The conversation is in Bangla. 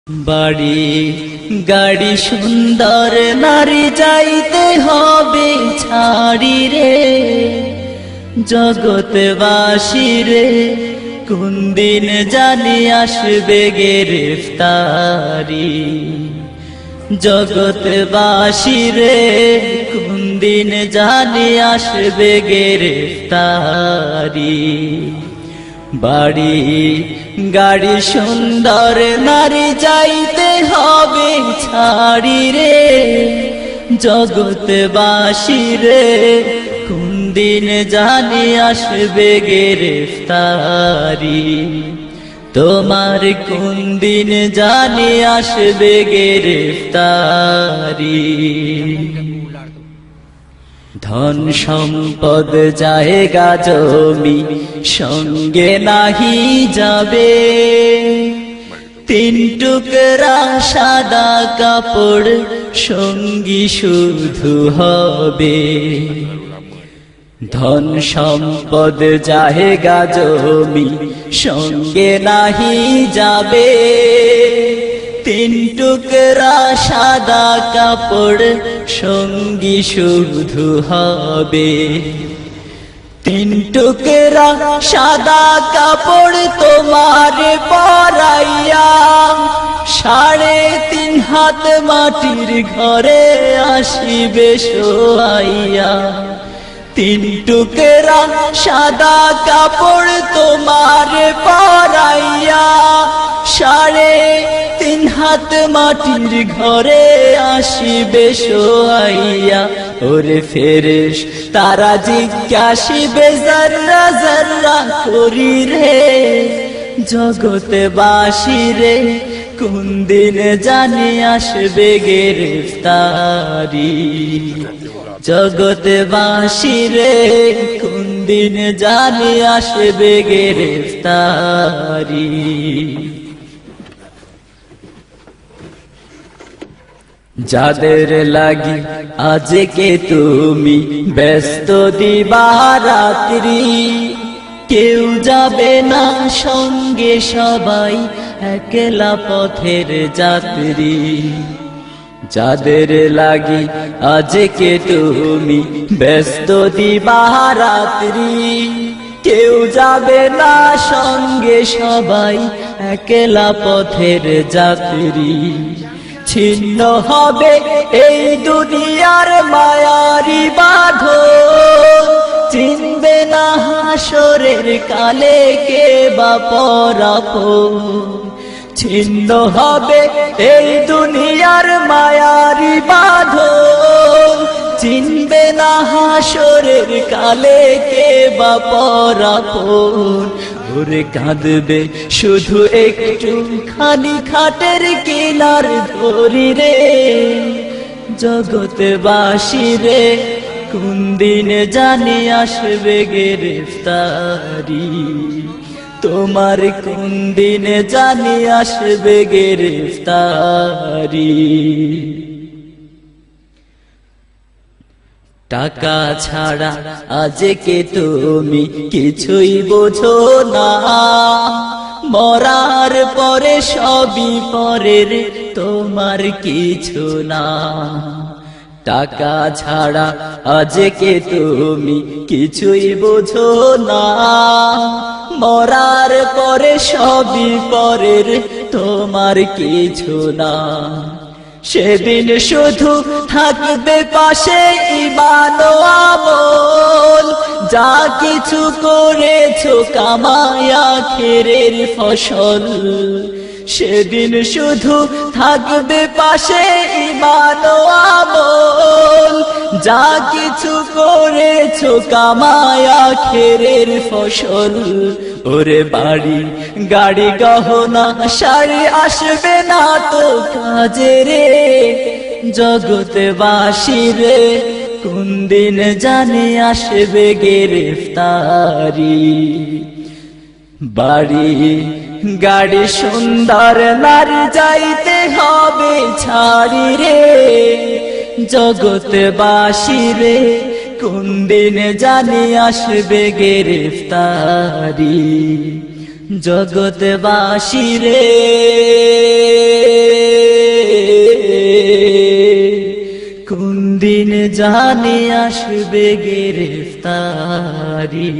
বাড়ি গাড়ি সুন্দর নারী যাইতে হবে ছাড়ি রে, জগৎবাসী রে কোন দিন জানি আসবে গ্রেফতারি। জগৎবাসী রে কোন দিন জানি আসবে গ্রেফতারি। বাড়ি গাড়ি সুন্দর নারী যাইতে হবে ছাড়ি রে, জগৎবাসী রে কোন দিন জানি আসবে গ্রেফতারি। তোমার কোন দিন জানি আসবে গ্রেফতারি। ধন সম্পদ জায়গা জমি সঙ্গে নাহি যাবে, তিন টুকরা সাদা কাপড় সঙ্গী শুধু হবে। ধন সম্পদ জায়গা জমি সঙ্গে নাহি যাবে, তিন টুকরা সাদা কাপড় সঙ্গী শুধু হবে। তিন টুকরা সাদা কাপড় তোমার পরাইয়া 3.5 হাত মাটির ঘরে আসিবে শোয়াইয়া। তিন টুকরা সাদা কাপড় তোমার পরাইয়া 3.5 হাত মাটির ঘরে আসিবে শোয়াইয়া। ওরে ফেরেশতারা জিজ্ঞাসিবে যার্রা যার্রা করি রে, জগৎবাসী রে কোন দিন জানি আসবে গ্রেফতারি। জগৎবাসী রে কোন দিন জানি আসবে গ্রেফতারি। যাদের লাগি আজকে তুমি ব্যস্ত দিবারাত্রি, কেউ যাবে না সঙ্গে সবাই একলা পথের যাত্রী। যাদের লাগি আজকে তুমি ব্যস্ত দিবারাত্রি, কেউ যাবে না সঙ্গে সবাই একলা পথের যাত্রী। ছিন্ন হবে এই দুনিয়ার মায়ারি বাঁধন, চিনবে না হাসরের কালে কে বা পরাপর। ছিন্ন হবে এই দুনিয়ার মায়ারি বাঁধন, চিনবে না হাসরের কালে কে বা পরাপর। ওরে কাঁদবে শুধু একটু খানি খাটের কিনার ধরি রে, জগৎবাসী রে কোন দিন জানি আসবে গ্রেফতারি। তোমার কোন দিন জানি আসবে গ্রেফতারি। টাকা ছাড়া আজকে তুমি কিছুই বোঝো না, মরার পরে সবই পরের তোমার কিছু না। টাকা ছাড়া আজকে তুমি কিছুই বোঝো না, মরার পরে সবই পরের তোমার কিছু না। সেদিন শুধু থাকবে পাশে ঈমান ও আমল, যা কিছু করেছো কামায় আখিরের ফসল। সেদিন শুধু থাকবে পাশে ঈমান ও আমল, যা কিছু করেছো কামায় আখিরের ফসল। ওরে বাড়ি গাড়ি গহনা শাড়ি আসবে না তো কাজে রে, জগৎবাসী রে কোন দিন জানি আসবে গ্রেফতারি। বাড়ি গাড়ি সুন্দর নারী যাইতে হবে ছাড়ি রে, জগৎবাসী রে কোন দিন জানি আসবে গ্রেফতারি। জগৎবাসী রে। কোন দিন জানি আসবে গ্রেফতারি।